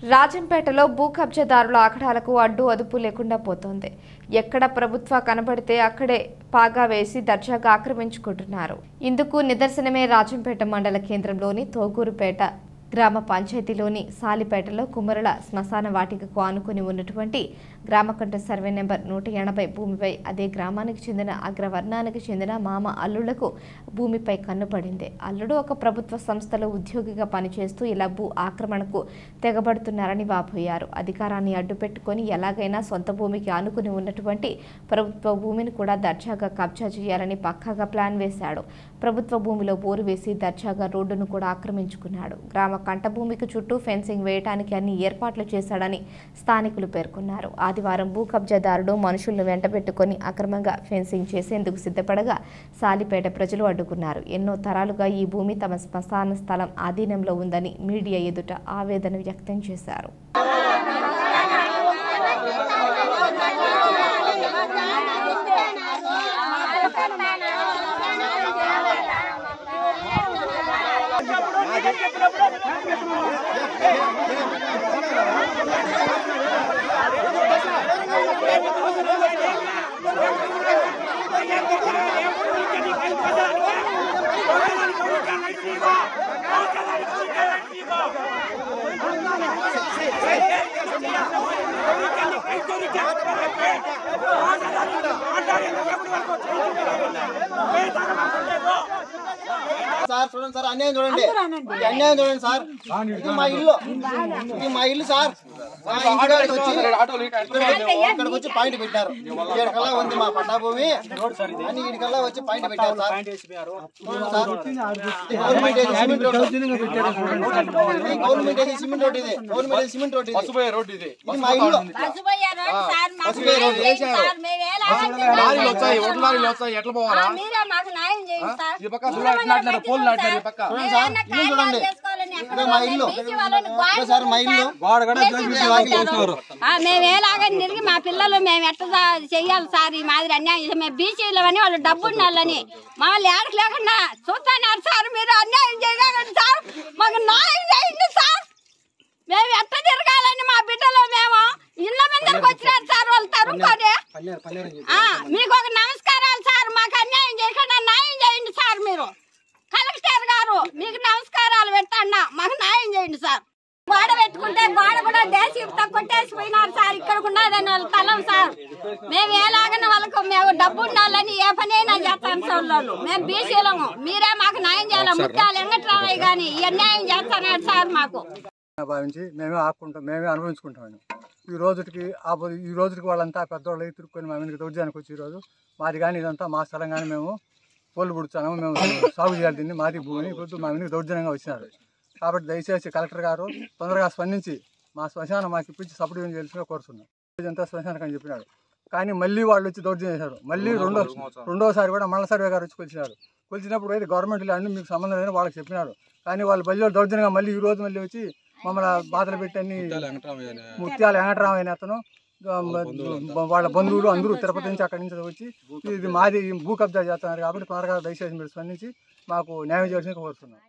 రాజంపేటలో భూ కబ్జాదారుల ఆకడాలకు అడ్డు అదుపు లేకుండా పోతోంది. ఎక్కడ ప్రభుత్వ కనబడితే అక్కడే పాగా వేసి దర్జాగా ఆక్రమించుకుంటున్నారు. ఇందుకు నిదర్శనమే రాజంపేట మండల కేంద్రంలోని తోగూరుపేట గ్రామ పంచాయతీలోని సాలిపేటలో కుమరుల శ్మశాన వాటికకు ఆనుకుని ఉన్నటువంటి గ్రామకంఠ సర్వే నెంబర్ 180 భూమిపై అదే గ్రామానికి చెందిన అగ్రవర్ణానికి చెందిన మామ అల్లుళ్లకు భూమిపై కన్నుపడింది. అల్లుడు ఒక ప్రభుత్వ సంస్థలో ఉద్యోగిగా పనిచేస్తూ ఇలా భూ ఆక్రమణకు తెగబడుతున్నారని వాపోయారు. అధికారాన్ని అడ్డుపెట్టుకుని ఎలాగైనా సొంత భూమికి ఆనుకుని ఉన్నటువంటి ప్రభుత్వ భూమిని కూడా దర్జాగా కబ్జా చేయాలని పక్కాగా ప్లాన్ వేశాడు. ప్రభుత్వ భూమిలో బోరు వేసి దర్జాగా రోడ్డును కూడా ఆక్రమించుకున్నాడు. గ్రామ కంట భూమికి చుట్టూ ఫెన్సింగ్ వేయడానికి అన్ని ఏర్పాట్లు చేశాడని స్థానికులు పేర్కొన్నారు. ఆదివారం భూ కబ్జాదారుడు మనుషులను వెంటబెట్టుకుని అక్రమంగా ఫెన్సింగ్ చేసేందుకు సిద్ధపడగా సాలిపేట ప్రజలు అడ్డుకున్నారు. ఎన్నో తరాలుగా ఈ భూమి తమ శ్మశాన స్థలం ఆధీనంలో ఉందని మీడియా ఎదుట ఆవేదన వ్యక్తం చేశారు. సార్ చూడండి సార్, అన్యాయం చూడండి, అన్యాయం చూడండి సార్. ఇది మా ఇల్లు, ఇది మా ఇల్లు సార్. ఇక్కడికి వచ్చి పాయింట్ పెట్టారు. ఇక్కడికల్లా ఉంది మా పట్టా భూమి అని, ఇక్కడికల్లా వచ్చి పాయింట్ పెట్టారు sir. Government cement road, government cement road, ఇది గవర్నమెంట్ సిమెంట్ రోడ్, ఇది మా ఇల్లు. ఎట్లా పోవాలా చూడండి, మా ఇల్లు సార్, మా ఇల్లు. మేము ఎలాగని తిరిగి మా పిల్లలు మేము ఎట్లా చెయ్యాలి సార్? ఈ మాదిరి అన్యాయం మేము బీసీలు అని వాళ్ళు డబ్బు ఉండాలని మమ్మల్ని ఏడకు లేకుండా చూస్తున్నారు సార్. మీరు అన్యాయం చేయగలండి సార్, మాకు న్యాయం చేయండి సార్. మేము ఎట్లా తిరగాలని మా బిడ్డలు మేము ఇళ్ళ మీదకి వచ్చినారు సార్. వాళ్ళు తరుముకొని మీకు ఒక నమస్కారాలు సార్. మాకు అన్యాయం చేయకుండా న్యాయం చేయండి సార్. మీరు కలెక్టర్ గారు మీకు నమస్కారాలు పెట్టండి, మాకు న్యాయం చేయండి సార్. గోడ పెట్టుకుంటే గోడ కూడా దేశీయుతో కొట్టేసిపోయినారు సార్. ఇక్కడ ఉన్నదని వాళ్ళ తలం సార్. మేము ఎలాగని వాళ్ళకు మేము డబ్బు ఉండాలని ఏ పనైనా చేస్తాను సార్. వాళ్ళు మేము బీసీలము, మీరే మాకు న్యాయం చేయాలి. ముత్యాలు వెంకట్రామయ్య కానీ ఈ అన్యాయం చేస్తాను సార్. మాకు భావించి మేమే ఆపుకుంటాం, మేమే అనుభవించుకుంటాం. ఈ రోజుకి వాళ్ళంతా పెద్దవాళ్ళు తిరుక్కొని మా మీదకి దౌర్జానికి వచ్చి ఈరోజు మాది కానీ ఇదంతా మా స్థలం కానీ మేము పోలు పుడుతున్నాము, మేము సాగు చేయాలి దీన్ని, మాది భూమిని ఇప్పుడు మా మీదకి దౌర్జన్యంగా వచ్చినారు. కాబట్టి దయచేసి కలెక్టర్ గారు తొందరగా స్పందించి మా శ్మశానం మాకు ఇప్పించి సబ్డివిజన్ చేయాల్సిందిగా కోరుతున్నాం. ఇదంతా శ్మశానికి అని చెప్పినాడు, కానీ మళ్ళీ వాళ్ళు వచ్చి దౌర్జన్యం చేశారు. మళ్ళీ రెండోసారి కూడా మండల సర్వే గారు వచ్చి కొలిచినారు. కొలిచినప్పుడు అయితే గవర్నమెంట్ అన్ని మీకు సంబంధం లేదని వాళ్ళకి చెప్పినారు. కానీ వాళ్ళు బయలు దౌర్జన్యంగా మళ్ళీ ఈ రోజు మళ్ళీ వచ్చి మమ్మల్ని బాధలు పెట్టి అన్ని ముత్యాల వెంకటరామయ్య అతను వాళ్ళ బంధువులు అందరూ తిరుపతి నుంచి అక్కడి నుంచి వచ్చి ఇది మాది భూ కబ్జా చేస్తున్నారు. కాబట్టి త్వరగా దయచేసి మీరు స్పందించి మాకు న్యాయం చేయాల్సిందిగా కోరుతున్నాం.